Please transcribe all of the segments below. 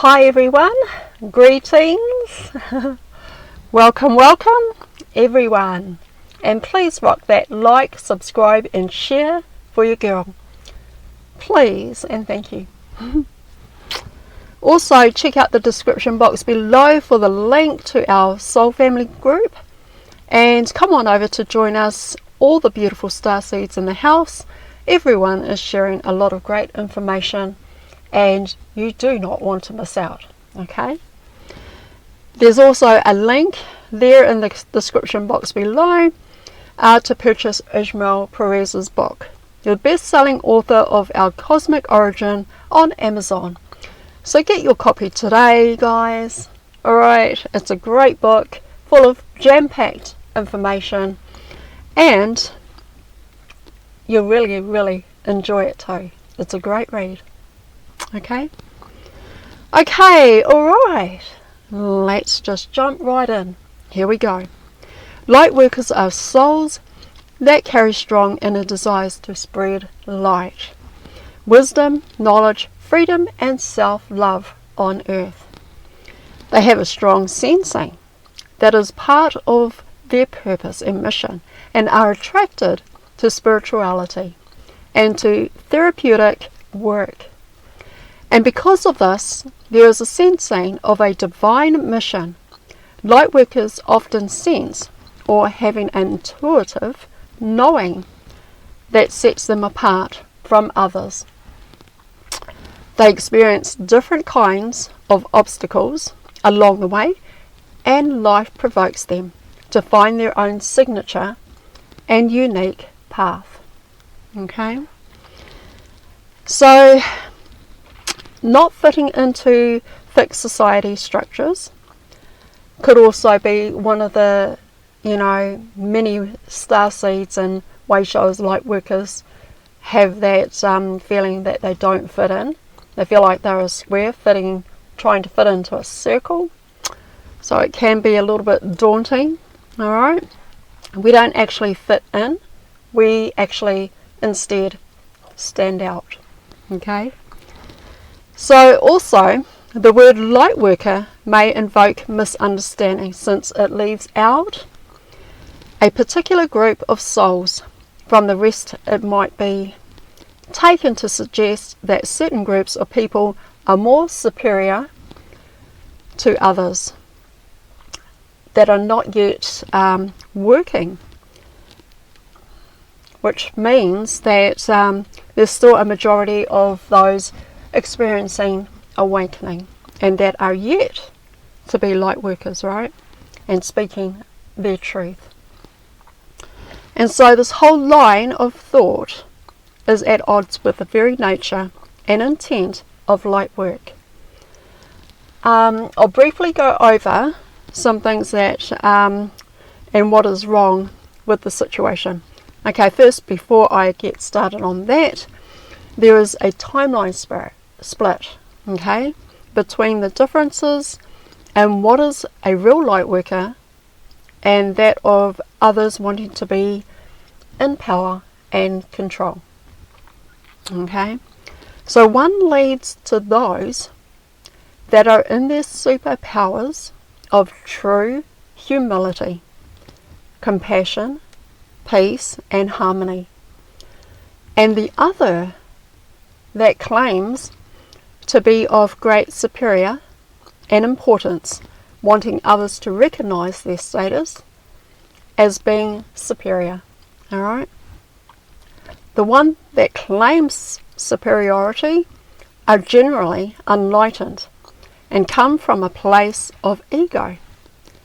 Hi everyone, greetings, welcome everyone, and please rock that like, subscribe and share for your girl, please and thank you. Also check out the description box below for the link to our Soul Family group, and come on over to join us, all the beautiful starseeds in the house. Everyone is sharing a lot of great information and you do not want to miss out, okay? There's also a link there in the description box below to purchase Ishmael Perez's book, the best-selling author of Our Cosmic Origin, on Amazon. So get your copy today, guys. Alright, it's a great book full of jam-packed information and you'll really enjoy it too. It's a great read. Okay, alright, let's just jump right in. Here we go. Light workers are souls that carry strong inner desires to spread light, wisdom, knowledge, freedom and self-love on earth. They have a strong sensing that is part of their purpose and mission, and are attracted to spirituality and to therapeutic work. And because of this, there is a sensing of a divine mission. Lightworkers often sense or having an intuitive knowing that sets them apart from others. They experience different kinds of obstacles along the way, and life provokes them to find their own signature and unique path. Okay? So, not fitting into fixed society structures could also be one of the, many starseeds and way showers, light workers have that feeling that they don't fit in. They feel like they're a square trying to fit into a circle. So it can be a little bit daunting, alright? We don't actually fit in, we actually instead stand out, okay? So also, the word light worker may invoke misunderstanding, since it leaves out a particular group of souls from the rest. It might be taken to suggest that certain groups of people are more superior to others that are not yet working, which means that there's still a majority of those experiencing awakening and that are yet to be light workers, right, and speaking their truth. And so this whole line of thought is at odds with the very nature and intent of light work. I'll briefly go over some things that and what is wrong with the situation. Okay, first, before I get started on that, there is a timeline split, okay, between the differences and what is a real light worker and that of others wanting to be in power and control. Okay, so one leads to those that are in their superpowers of true humility, compassion, peace and harmony, and the other that claims to be of great superior and importance, wanting others to recognize their status as being superior. Alright? The one that claims superiority are generally unenlightened and come from a place of ego,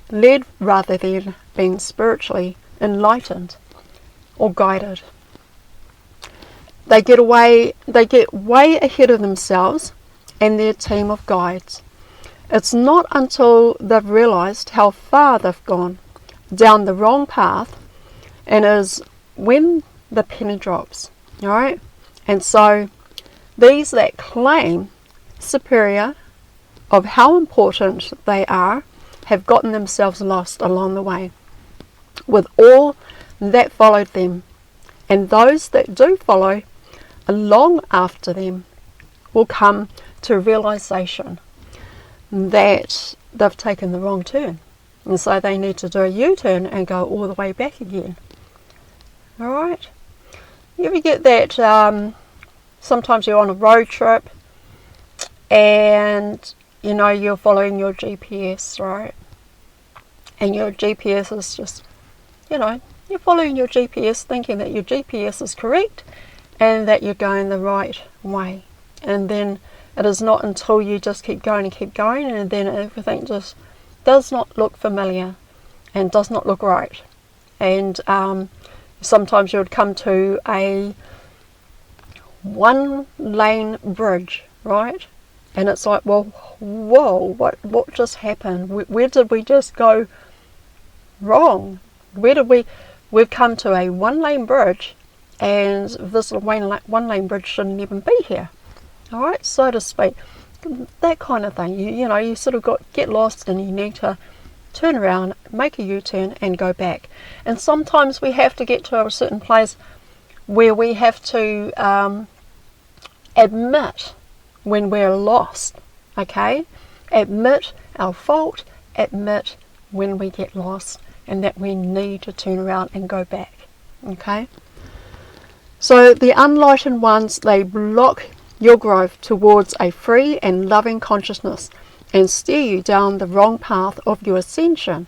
led rather than being spiritually enlightened or guided. They get way ahead of themselves and their team of guides. It's not until they've realized how far they've gone down the wrong path, and is when the penny drops. Alright? And so these that claim superior of how important they are have gotten themselves lost along the way with all that followed them, and those that do follow along after them will come to realization that they've taken the wrong turn. And so they need to do a U-turn and go all the way back again. Alright? You ever get that, sometimes you're on a road trip and you know you're following your GPS, right? And your GPS is just, you know, you're following your GPS thinking that your GPS is correct and that you're going the right way. And then it is not until you just keep going and then everything just does not look familiar and does not look right. And sometimes you would come to a one-lane bridge, right? And it's like, well, whoa, what just happened? Where did we just go wrong? We've come to a one-lane bridge, and this one-lane bridge shouldn't even be here. All right, so to speak. That kind of thing. You know, you sort of get lost and you need to turn around, make a U-turn and go back. And sometimes we have to get to a certain place where we have to admit when we're lost, okay? Admit our fault, admit when we get lost and that we need to turn around and go back, okay? So the unenlightened ones, they block your growth towards a free and loving consciousness and steer you down the wrong path of your ascension.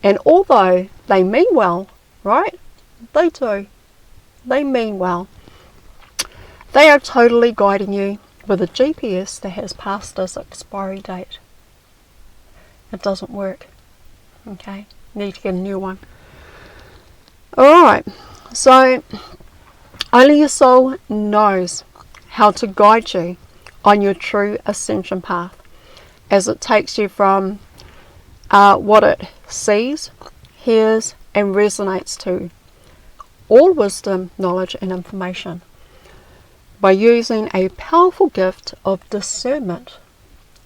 And although they mean well, right? They do. They mean well. They are totally guiding you with a GPS that has passed its expiry date. It doesn't work. Okay? Need to get a new one. Alright. So, only your soul knows how to guide you on your true ascension path as it takes you from what it sees, hears and resonates to all wisdom, knowledge and information by using a powerful gift of discernment.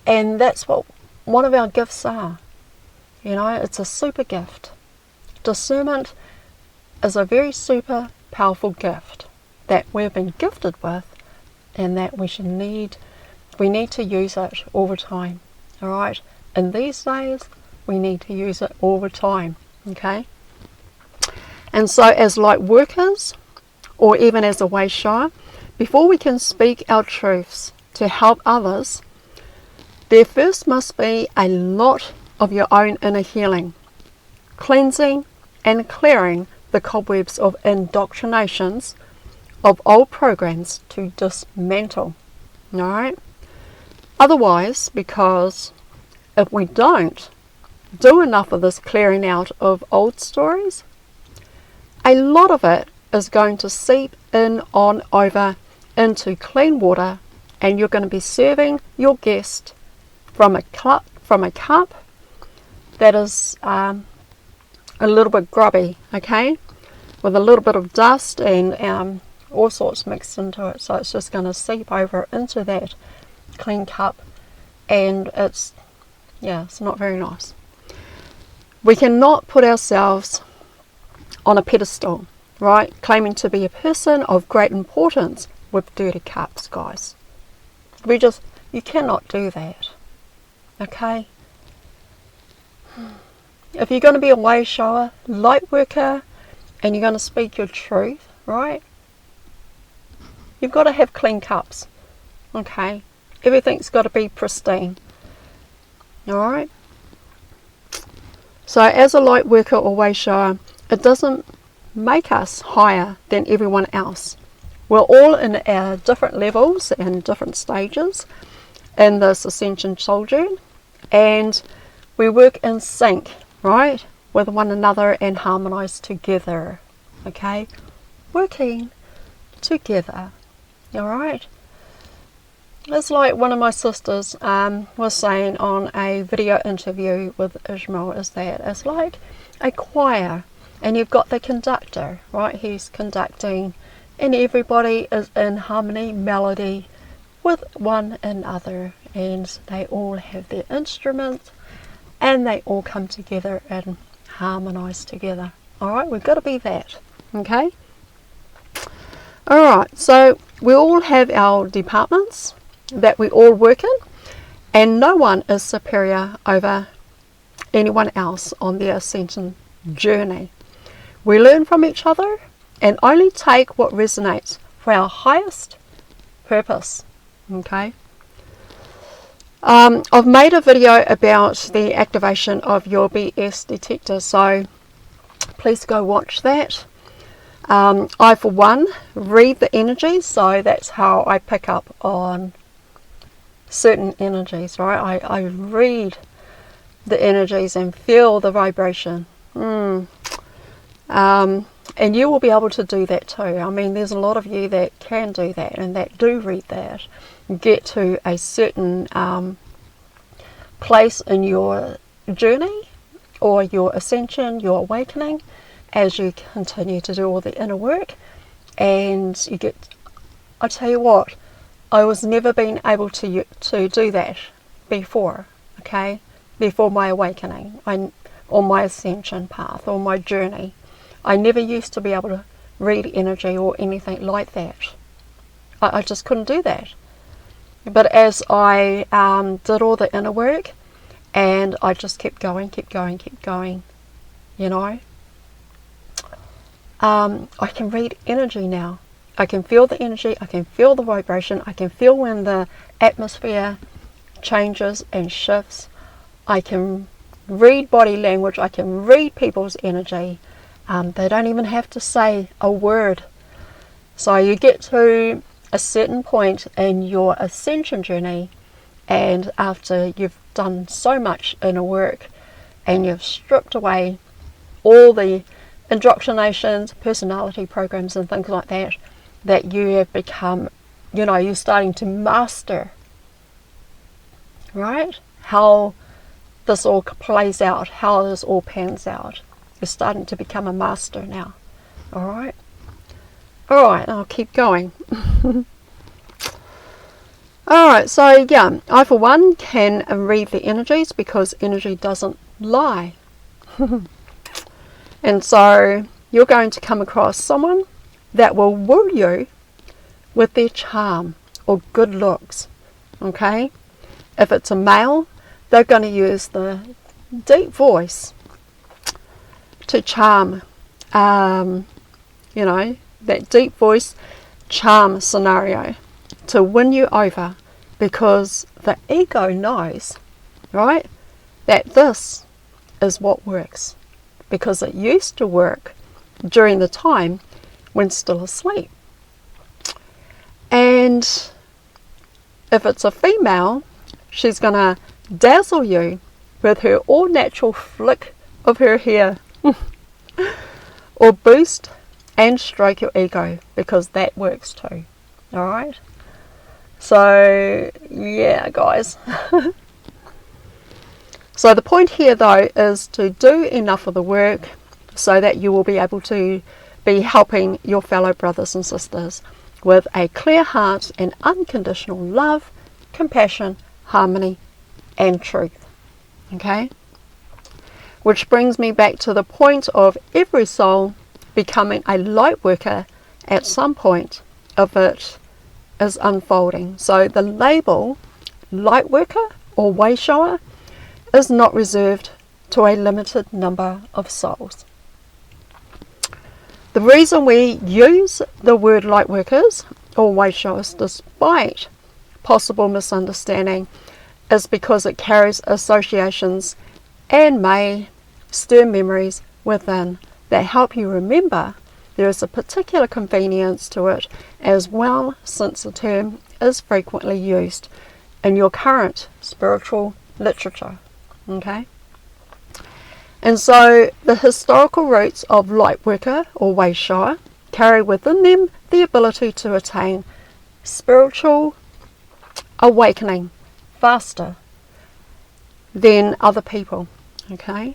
And that's what one of our gifts are. You know, it's a super gift. Discernment is a very super powerful gift that we've been gifted with, and that we need to use it all the time. All right, in these days we need to use it all the time. Okay, and so as light workers, or even as a way shower, before we can speak our truths to help others, there first must be a lot of your own inner healing, cleansing and clearing the cobwebs of indoctrinations of old programs to dismantle. Alright? Otherwise, because if we don't do enough of this clearing out of old stories, a lot of it is going to seep in on over into clean water, and you're going to be serving your guest from a cup that is a little bit grubby, okay, with a little bit of dust and all sorts mixed into it. So it's just going to seep over into that clean cup, and it's not very nice. We cannot put ourselves on a pedestal, right, claiming to be a person of great importance with dirty cups, guys. You cannot do that. Okay? If you're going to be a way shower, light worker, and you're going to speak your truth, right, you've got to have clean cups. Okay? Everything's got to be pristine. Alright? So as a light worker or way shower, it doesn't make us higher than everyone else. We're all in our different levels and different stages in this ascension soul journey, and we work in sync, right, with one another and harmonize together. Okay? Working together. Alright? It's like one of my sisters was saying on a video interview with Ishmael, is that it's like a choir, and you've got the conductor, right? He's conducting, and everybody is in harmony, melody with one another, and they all have their instruments, and they all come together and harmonize together. Alright, we've got to be that. Okay? Alright, so we all have our departments that we all work in, And no one is superior over anyone else on their ascension journey. We learn from each other and only take what resonates for our highest purpose. Okay. I've made a video about the activation of your BS detector, so please go watch that. I, for one, read the energies, so that's how I pick up on certain energies, right? I read the energies and feel the vibration. And you will be able to do that too. I mean, there's a lot of you that can do that and that do read that. Get to a certain place in your journey or your ascension, your awakening, as you continue to do all the inner work. And you get, I tell you what, I was never been able to do that before, okay? Before my awakening, on my ascension path, or my journey. I never used to be able to read energy or anything like that. I just couldn't do that. But as I did all the inner work, and I just kept going, you know, I can read energy now. I can feel the energy, I can feel the vibration, I can feel when the atmosphere changes and shifts. I can read body language, I can read people's energy. They don't even have to say a word. So you get to a certain point in your ascension journey, and after you've done so much inner work and you've stripped away all the indoctrinations, personality programs and things like that, that you have become, you know, you're starting to master, right? How this all plays out, how this all pans out. You're starting to become a master now. Alright? Alright, I'll keep going. Alright, so yeah, I for one can read the energies because energy doesn't lie. And so you're going to come across someone that will woo you with their charm or good looks. Okay? If it's a male, they're going to use the deep voice to charm, you know, that deep voice charm scenario to win you over, because the ego knows, right, that this is what works, because it used to work during the time when still asleep. And if it's a female, she's going to dazzle you with her all natural flick of her hair or boost and stroke your ego, because that works too. Alright? So, yeah, guys. So the point here though is to do enough of the work so that you will be able to be helping your fellow brothers and sisters with a clear heart and unconditional love, compassion, harmony and truth. Okay? Which brings me back to the point of every soul becoming a light worker at some point of it is unfolding. So the label light worker or way shower is not reserved to a limited number of souls. The reason we use the word light workers or way showers despite possible misunderstanding is because it carries associations and may stir memories within that help you remember there is a particular convenience to it as well, since the term is frequently used in your current spiritual literature. Okay? And so the historical roots of light worker or way shower carry within them the ability to attain spiritual awakening faster than other people. Okay?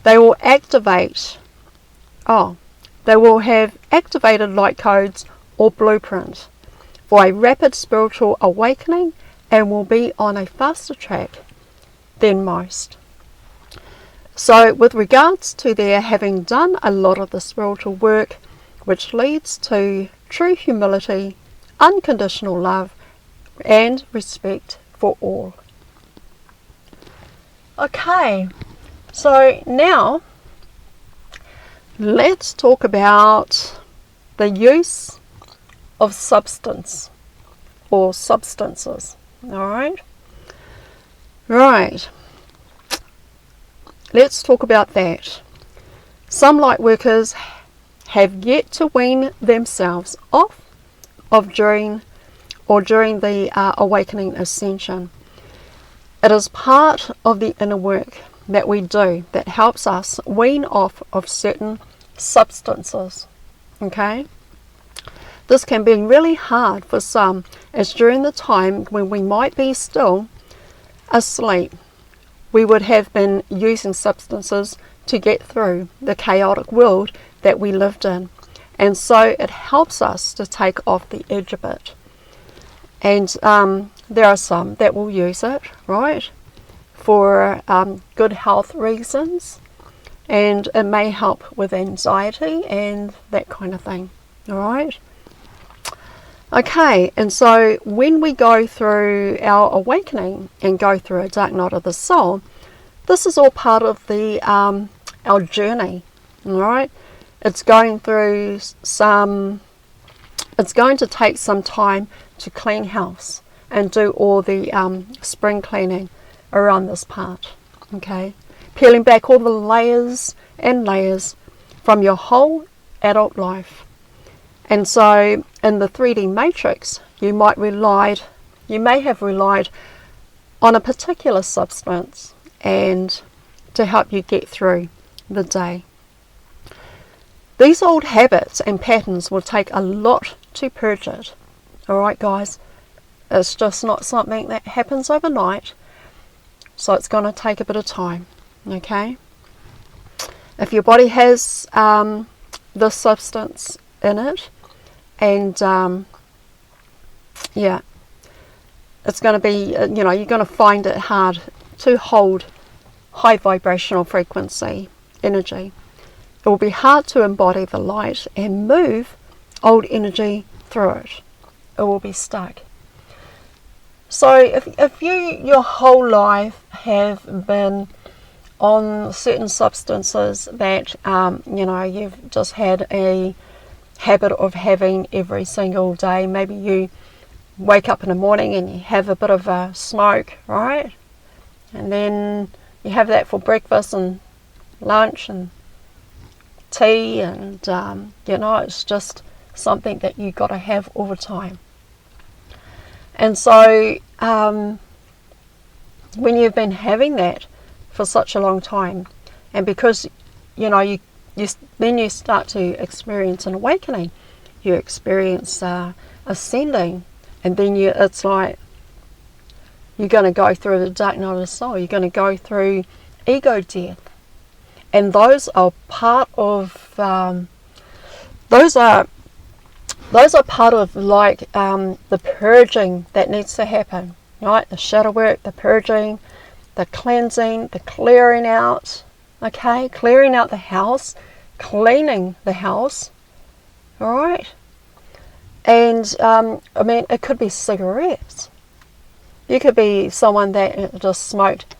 They will have activated light codes or blueprint for a rapid spiritual awakening and will be on a faster track than most. So with regards to their having done a lot of the spiritual work, which leads to true humility, unconditional love and respect for all. Okay, so now let's talk about the use of substance or substances. Alright? Right. Let's talk about that. Some light workers have yet to wean themselves off of during the awakening ascension. It is part of the inner work that we do that helps us wean off of certain substances. Okay? This can be really hard for some, as during the time when we might be still asleep, we would have been using substances to get through the chaotic world that we lived in. And so it helps us to take off the edge a bit. And there are some that will use it, right, for good health reasons. And it may help with anxiety and that kind of thing, all right? Okay, and so when we go through our awakening and go through a dark night of the soul, this is all part of the our journey, all right? It's going to take some time to clean house and do all the spring cleaning around this part, okay? Peeling back all the layers and layers from your whole adult life. And so in the 3D matrix, you may have relied on a particular substance and to help you get through the day. These old habits and patterns will take a lot to purge it. Alright guys, it's just not something that happens overnight, so it's going to take a bit of time, okay? If your body has this substance in it, and yeah, it's going to be, you're going to find it hard to hold high vibrational frequency energy. It will be hard to embody the light and move old energy through it. It will be stuck. So if you your whole life have been on certain substances that you've just had a habit of having every single day, maybe you wake up in the morning and you have a bit of a smoke, right? And then you have that for breakfast and lunch and tea, and it's just something that you got to have all the time. And so when you've been having that for such a long time, and because you then you start to experience an awakening, you experience ascending, and then it's like you're going to go through the dark night of the soul. You're going to go through ego death, and those are part of those are part of the purging that needs to happen, right? The shadow work, the purging, the cleansing, the clearing out. Okay, clearing out the house, cleaning the house, all right? And, it could be cigarettes. You could be someone that just smoked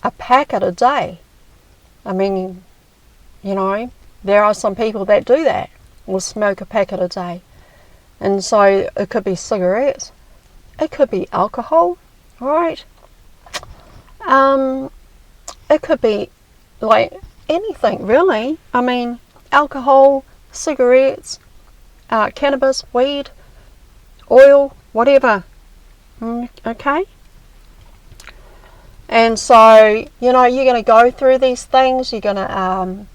a packet a day. There are some people that do that, will smoke a packet a day. And so it could be cigarettes. It could be alcohol, all right? It could be like anything really. Alcohol, cigarettes, cannabis, weed, oil, whatever. Okay? And so, you're going to go through these things. You're going to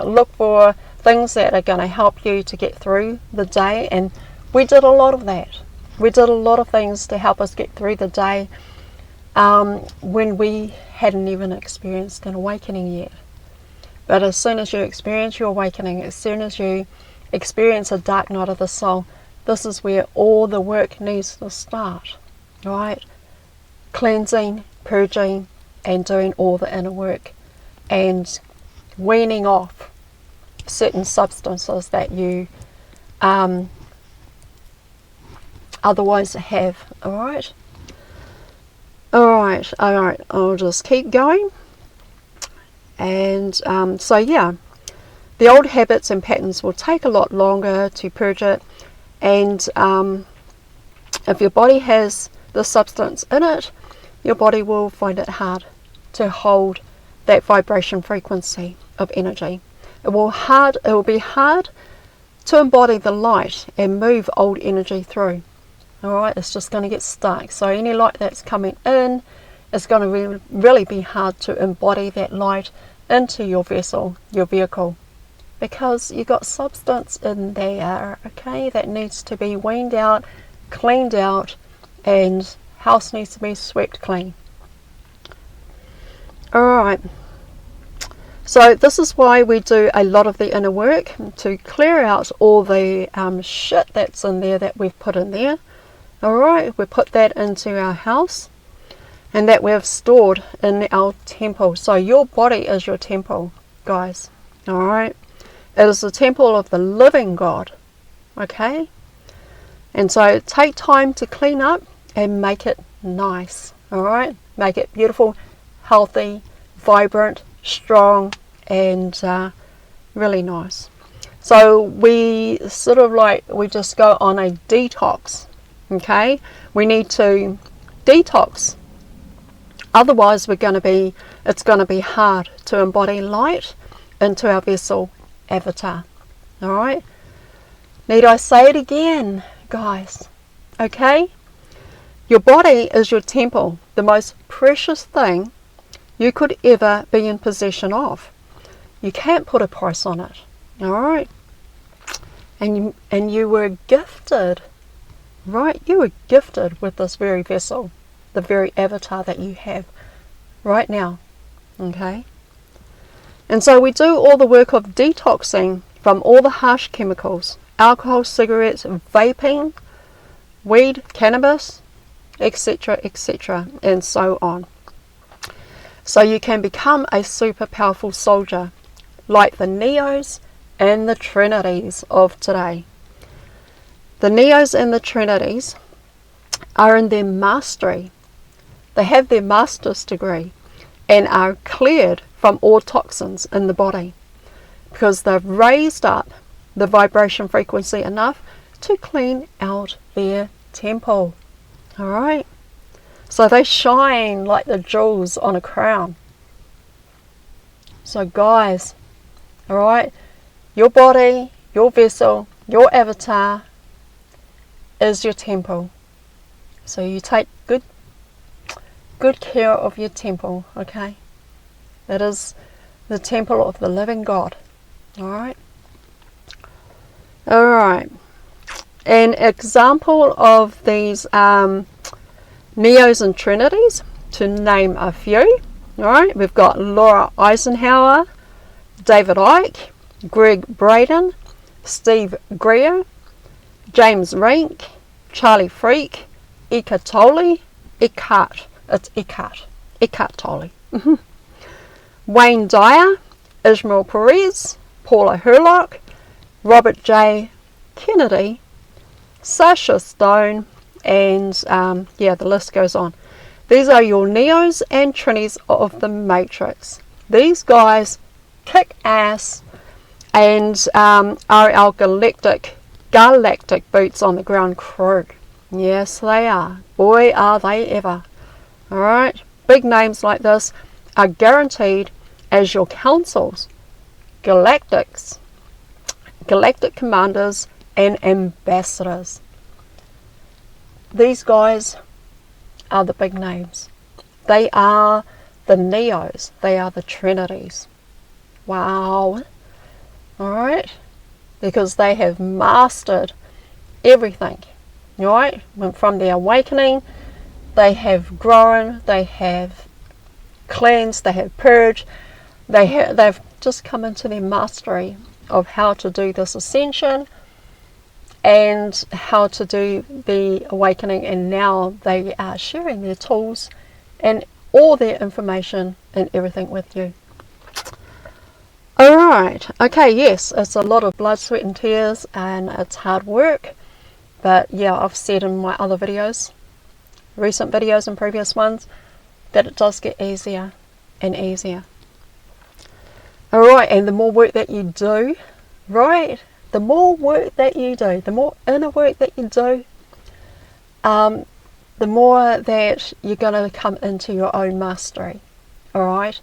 look for things that are going to help you to get through the day. And we did a lot of that. We did a lot of things to help us get through the day when we hadn't even experienced an awakening yet. But as soon as you experience your awakening, as soon as you experience a dark night of the soul, this is where all the work needs to start, right? Cleansing, purging, and doing all the inner work, and weaning off certain substances that you otherwise have, all right? Alright, I'll just keep going. And so yeah, the old habits and patterns will take a lot longer to purge it, and if your body has the substance in it, your body will find it hard to hold that vibration frequency of energy. It will be hard to embody the light and move old energy through. Alright, it's just going to get stuck. So any light that's coming in, it's going to really be hard to embody that light into your vessel, your vehicle, because you've got substance in there, okay, that needs to be weaned out, cleaned out, and house needs to be swept clean. Alright, so this is why we do a lot of the inner work, to clear out all the shit that's in there that we've put in there. Alright, we put that into our house, and that we've stored in our temple. So your body is your temple, guys. Alright, it is the temple of the living God. Okay, and so take time to clean up and make it nice. Alright, make it beautiful, healthy, vibrant, strong, and really nice. So we sort of we just go on a detox. Okay, we need to detox, otherwise it's going to be hard to embody light into our vessel avatar. Alright, need I say it again, guys? Okay, your body is your temple, the most precious thing you could ever be in possession of. You can't put a price on it. Alright, and you were gifted. Right, you were gifted with this very vessel, the very avatar that you have right now. Okay, and so we do all the work of detoxing from all the harsh chemicals, alcohol, cigarettes, vaping, weed, cannabis, etc., etc., and so on. So you can become a super powerful soldier, like the Neos and the Trinities of today. The Neos and the Trinities are in their mastery. They have their master's degree and are cleared from all toxins in the body, because they've raised up the vibration frequency enough to clean out their temple. Alright, so they shine like the jewels on a crown. So guys, alright, your body, your vessel, your avatar is your temple. So you take good care of your temple, okay? That is the temple of the living God. Alright? Alright. An example of these Neos and Trinities, to name a few. Alright, we've got Laura Eisenhower, David Icke, Greg Braden, Steve Greer, James Rink, Charlie Freak, Eckhart Tolle, Eckhart Tolle, Wayne Dyer, Ishmael Perez, Paula Herlock, Robert J. Kennedy, Sasha Stone, and the list goes on. These are your Neos and Trinis of the Matrix. These guys kick ass and are our galactic boots on the ground crew. Yes, they are. Boy, are they ever. Alright, big names like this are guaranteed as your councils, galactic commanders, and ambassadors. These guys are the big names. They are the Neos. They are the Trinities. Wow. Alright, because they have mastered everything. Alright, from the awakening, they have grown, they have cleansed, they have purged, they've just come into their mastery of how to do this ascension and how to do the awakening, and now they are sharing their tools and all their information and everything with you. Alright, okay, yes, it's a lot of blood, sweat and tears, and it's hard work, but yeah, I've said in my other videos, recent videos and previous ones, that it does get easier and easier. Alright, and the more work that you do, right, the more work that you do, the more inner work that you do, the more that you're going to come into your own mastery, alright,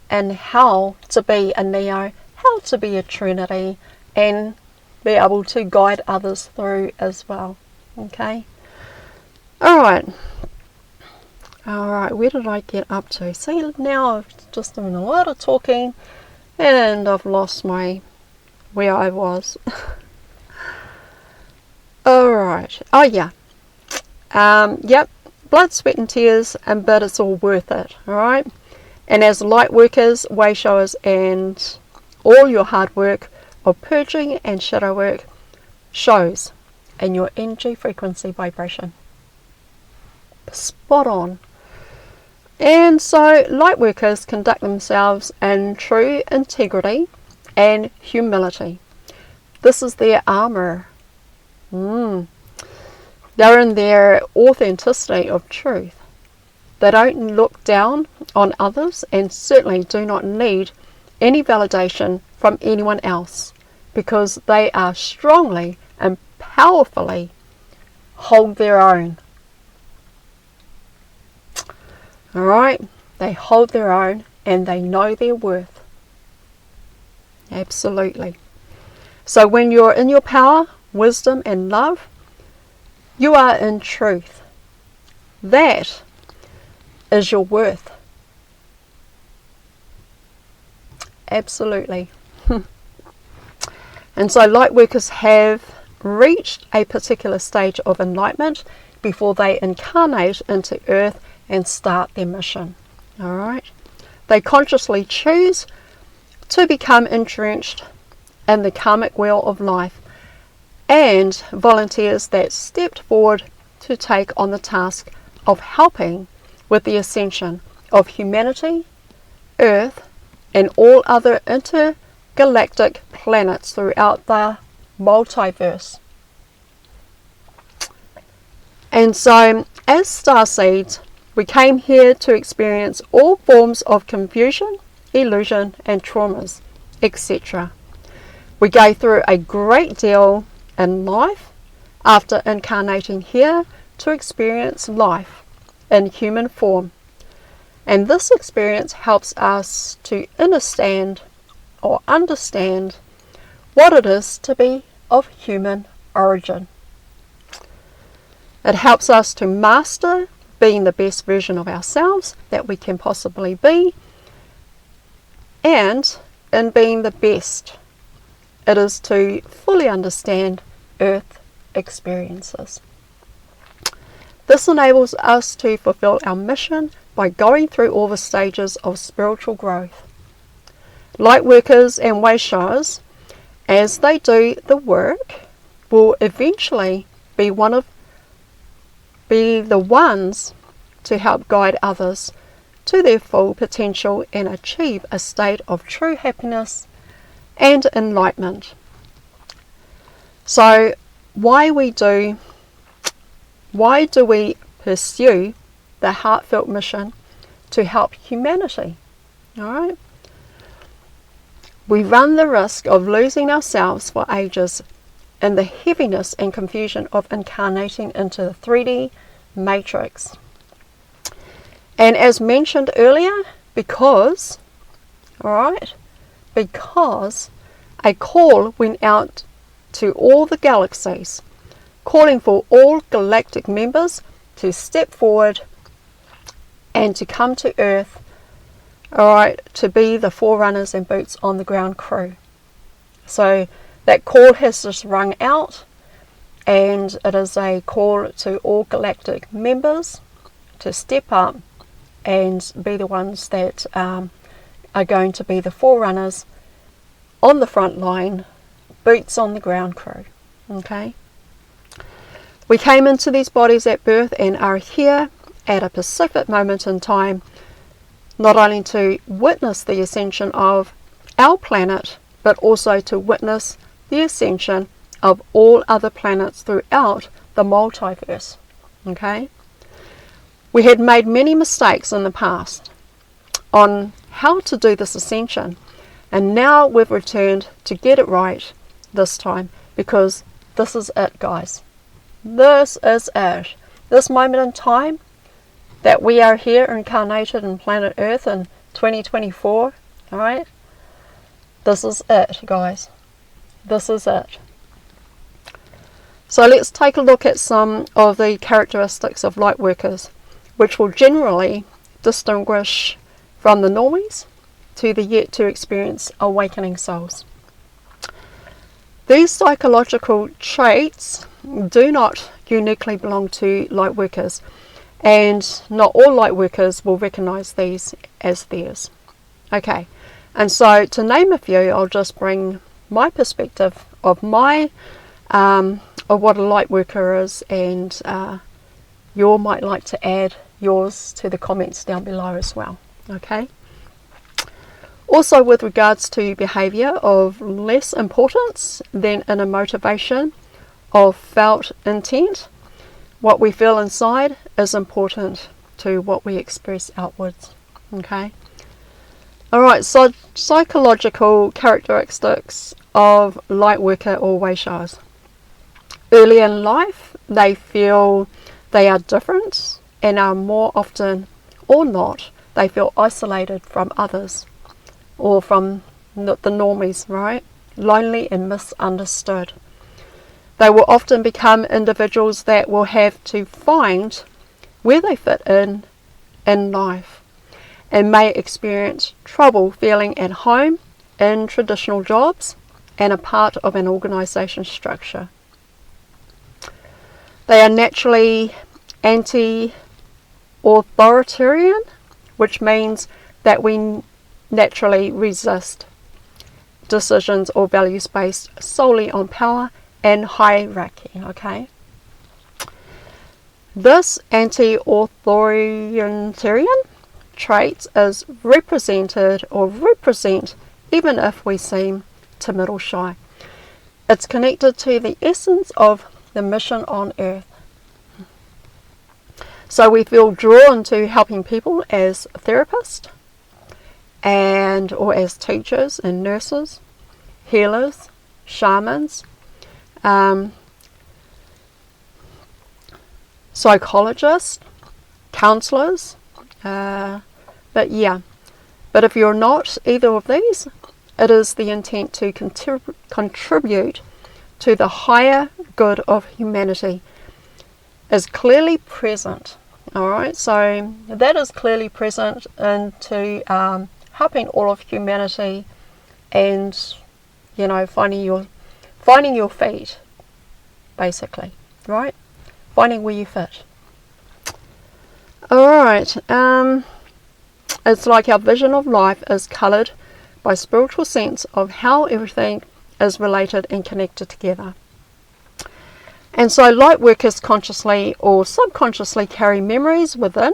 and how to be a Neo, how to be a Trinity, and be able to guide others through as well, okay? Alright, where did I get up to? See, now I've just done a lot of talking, and I've lost where I was. Alright, oh yeah. Yep, blood, sweat and tears, but it's all worth it, alright? And as light workers, way showers, and all your hard work of purging and shadow work shows in your energy frequency vibration. Spot on. And so light workers conduct themselves in true integrity and humility. This is their armor. They're in their authenticity of truth. They don't look down on others and certainly do not need any validation from anyone else, because they are strongly and powerfully hold their own. Alright, they hold their own and they know their worth. Absolutely. So when you're in your power, wisdom and love, you are in truth. That is your worth. Absolutely. And so light workers have reached a particular stage of enlightenment before they incarnate into Earth and start their mission. Alright? They consciously choose to become entrenched in the karmic wheel of life, and volunteers that stepped forward to take on the task of helping with the ascension of humanity, Earth, and all other intergalactic planets throughout the multiverse. And so, as starseeds, we came here to experience all forms of confusion, illusion, and traumas, etc. We go through a great deal in life after incarnating here to experience life in human form, and this experience helps us to understand what it is to be of human origin. It helps us to master being the best version of ourselves that we can possibly be, and in being the best, it is to fully understand Earth experiences. This enables us to fulfill our mission by going through all the stages of spiritual growth. Light workers and way showers, as they do the work, will eventually be the ones to help guide others to their full potential and achieve a state of true happiness and enlightenment. So why do we pursue the heartfelt mission to help humanity? Alright? We run the risk of losing ourselves for ages in the heaviness and confusion of incarnating into the 3D matrix. And as mentioned earlier, because a call went out to all the galaxies, calling for all galactic members to step forward and to come to Earth, to be the forerunners and boots on the ground crew. So that call has just rung out, and it is a call to all galactic members to step up and be the ones that are going to be the forerunners on the front line, boots on the ground crew. Okay? We came into these bodies at birth and are here at a specific moment in time, not only to witness the ascension of our planet, but also to witness the ascension of all other planets throughout the multiverse. Okay? We had made many mistakes in the past on how to do this ascension, and now we've returned to get it right this time, because this is it, guys. This is it. This moment in time that we are here incarnated in planet Earth in 2024, alright? This is it, guys. This is it. So let's take a look at some of the characteristics of light workers, which will generally distinguish from the normies to the yet to experience awakening souls. These psychological traits do not uniquely belong to light workers, and not all light workers will recognize these as theirs. Okay, and so to name a few, I'll just bring my perspective of of what a light worker is, and you all might like to add yours to the comments down below as well. Okay. Also, with regards to behaviour of less importance than inner motivation of felt intent, what we feel inside is important to what we express outwards. Okay. Alright, so psychological characteristics of light worker or Weishas. Early in life, they feel they are different and are more often or not, they feel isolated from others or from the normies, right? Lonely and misunderstood. They will often become individuals that will have to find where they fit in life, and may experience trouble feeling at home in traditional jobs and a part of an organisation structure. They are naturally anti-authoritarian, which means that we naturally resist decisions or values based solely on power and hierarchy. Okay. This anti-authoritarian trait is represent even if we seem timid or shy. It's connected to the essence of the mission on earth. So we feel drawn to helping people as therapists or as teachers and nurses, healers, shamans, psychologists, counselors, but if you're not either of these, it is the intent to contribute to the higher good of humanity is clearly present. Alright, so that is clearly present into helping all of humanity, and finding your feet, basically, right? Finding where you fit. Alright, it's like our vision of life is coloured by spiritual sense of how everything is related and connected together. And so light workers consciously or subconsciously carry memories within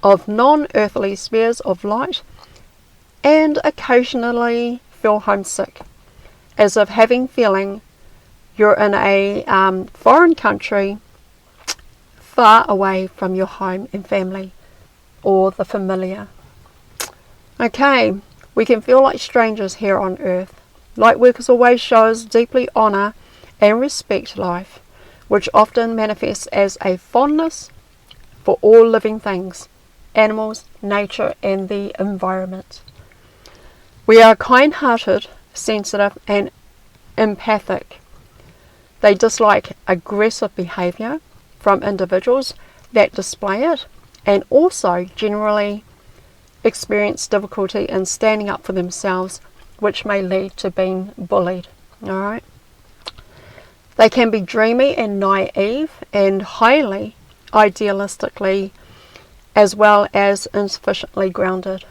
of non-earthly spheres of light, and occasionally feel homesick, as if feeling you're in a foreign country far away from your home and family or the familiar. Okay, we can feel like strangers here on earth. Light workers always shows deeply honour and respect life, which often manifests as a fondness for all living things, animals, nature and the environment. We are kind-hearted, sensitive and empathic. They dislike aggressive behaviour from individuals that display it, and also generally experience difficulty in standing up for themselves, which may lead to being bullied. Alright. They can be dreamy and naive and highly idealistically, as well as insufficiently grounded.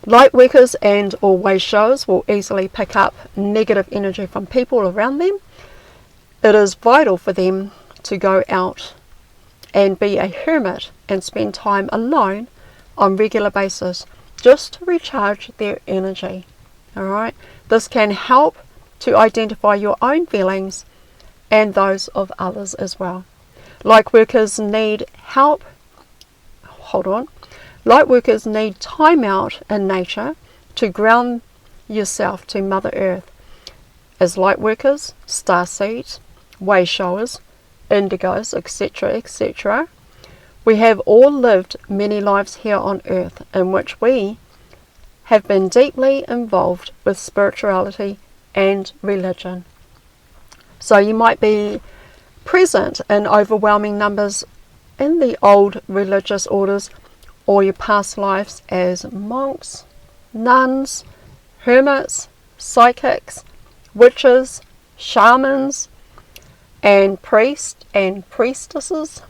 Light workers and or Weishas will easily pick up negative energy from people around them. It is vital for them to go out and be a hermit and spend time alone on regular basis just to recharge their energy. Alright, this can help to identify your own feelings and those of others as well. Light workers need help Light workers need time out in nature to ground yourself to Mother Earth. As light workers, star seeds, way showers, indigos, etc., etc., we have all lived many lives here on Earth in which we have been deeply involved with spirituality and religion. So you might be present in overwhelming numbers in the old religious orders or your past lives as monks, nuns, hermits, psychics, witches, shamans, and priests and priestesses,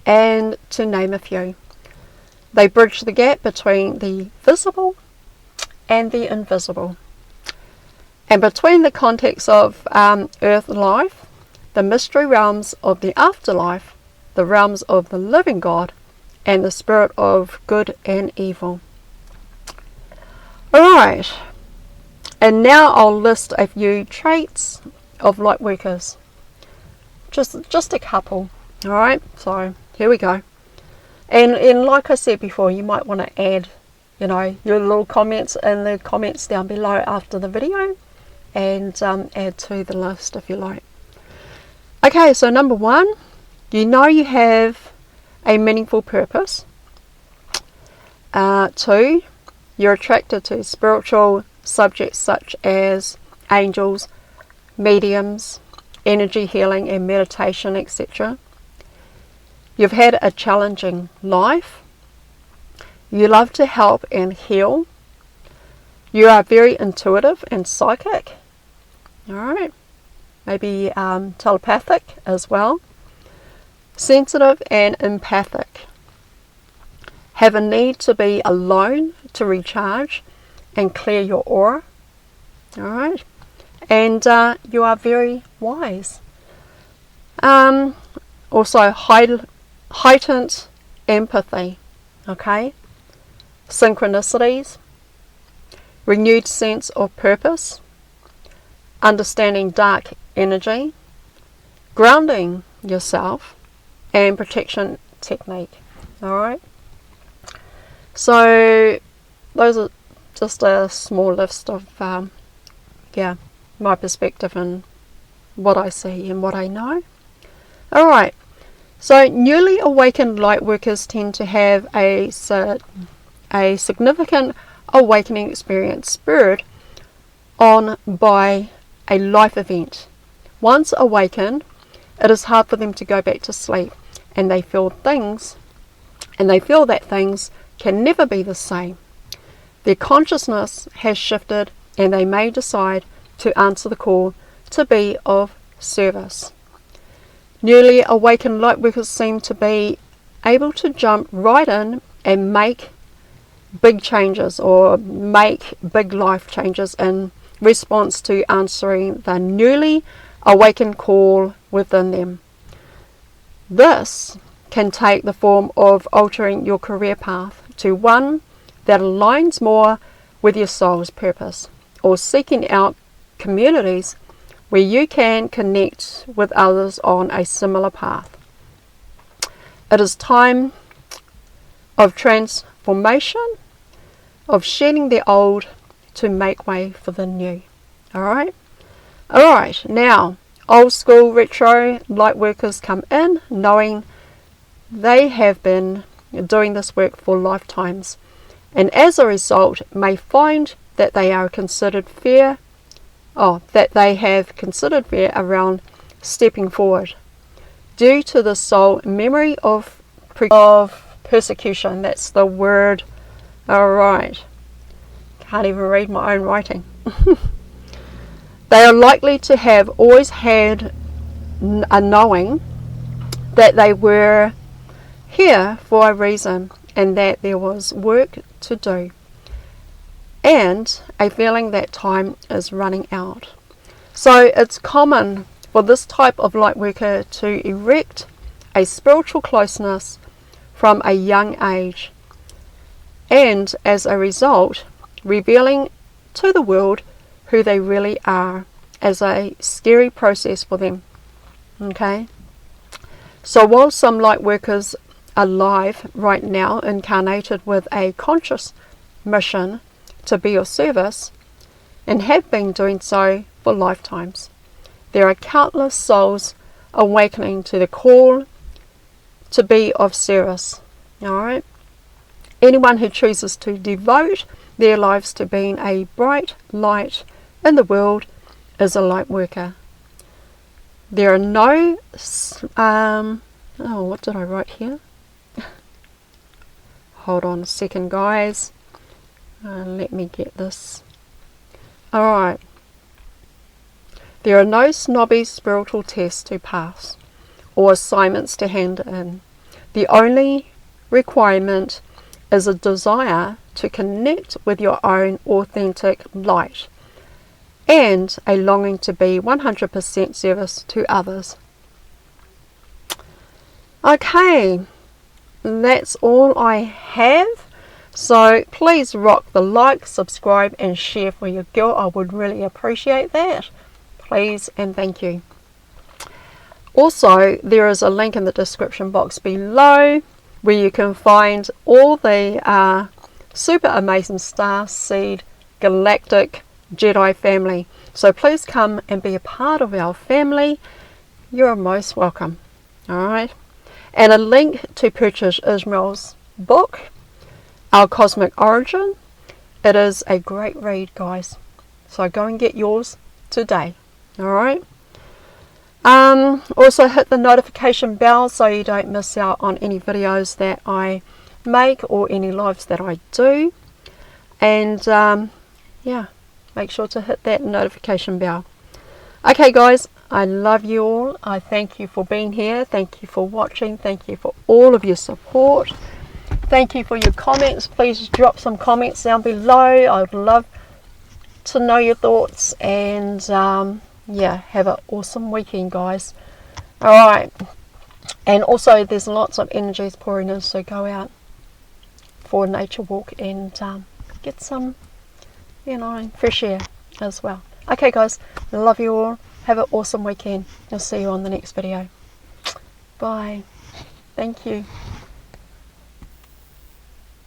and to name a few. They bridge the gap between the visible and the invisible. And between the context of earth life, the mystery realms of the afterlife, the realms of the living God, and the spirit of good and evil. Alright, and now I'll list a few traits of light workers. Just a couple. Alright, so here we go. And like I said before, you might want to add, your little comments in the comments down below after the video, and add to the list if you like. Okay, so number 1, you have a meaningful purpose. 2, you're attracted to spiritual subjects such as angels, mediums, energy healing and meditation, etc. You've had a challenging life. You love to help and heal. You are very intuitive and psychic. Alright. Maybe telepathic as well. Sensitive and empathic. Have a need to be alone to recharge and clear your aura. Alright. And you are very wise. Also heightened empathy. Okay. Synchronicities. Renewed sense of purpose. Understanding dark energy. Grounding yourself. And protection technique. Alright. So those are just a small list of my perspective and what I see and what I know. Alright, so newly awakened light workers tend to have a significant awakening experience spurred on by a life event. Once awakened, it is hard for them to go back to sleep, and they feel that things can never be the same. Their consciousness has shifted, and they may decide to answer the call to be of service. Newly awakened light workers seem to be able to jump right in and make big changes or make big life changes in response to answering the newly awakened call within them. This can take the form of altering your career path to one that aligns more with your soul's purpose, or seeking out communities where you can connect with others on a similar path. It is time of transformation, of shedding the old to make way for the new. Alright, now old school retro light workers come in knowing they have been doing this work for lifetimes, and as a result may find that they have considered fear around stepping forward due to the soul memory of persecution. That's the word. Alright, can't even read my own writing. They are likely to have always had a knowing that they were here for a reason and that there was work to do, and a feeling that time is running out. So it's common for this type of light worker to erect a spiritual closeness from a young age, and as a result revealing to the world who they really are, as a scary process for them. Okay, so while some light workers alive right now, incarnated with a conscious mission to be of service, and have been doing so for lifetimes. There are countless souls awakening to the call to be of service. Alright? Anyone who chooses to devote their lives to being a bright light in the world is a light worker. There are no what did I write here? Hold on a second, guys. Let me get this. Alright. There are no snobby spiritual tests to pass or assignments to hand in. The only requirement is a desire to connect with your own authentic light and a longing to be 100% service to others. Okay, that's all I have. So please rock the like, subscribe and share for your girl. I would really appreciate that. Please and thank you. Also, there is a link in the description box below where you can find all the super amazing Star Seed Galactic Jedi family. So please come and be a part of our family. You're most welcome. Alright. And a link to purchase Ishmael's book, Our Cosmic Origin. It is a great read, guys. So go and get yours today. Alright. Also hit the notification bell so you don't miss out on any videos that I make or any lives that I do. And yeah, make sure to hit that notification bell. Okay guys, I love you all. I thank you for being here. Thank you for watching. Thank you for all of your support. Thank you for your comments. Please drop some comments down below. I would love to know your thoughts. And yeah, have an awesome weekend, guys. Alright. And also there's lots of energies pouring in, so go out for a nature walk and get some, fresh air as well. Okay guys, love you all. Have an awesome weekend. I'll see you on the next video. Bye. Thank you.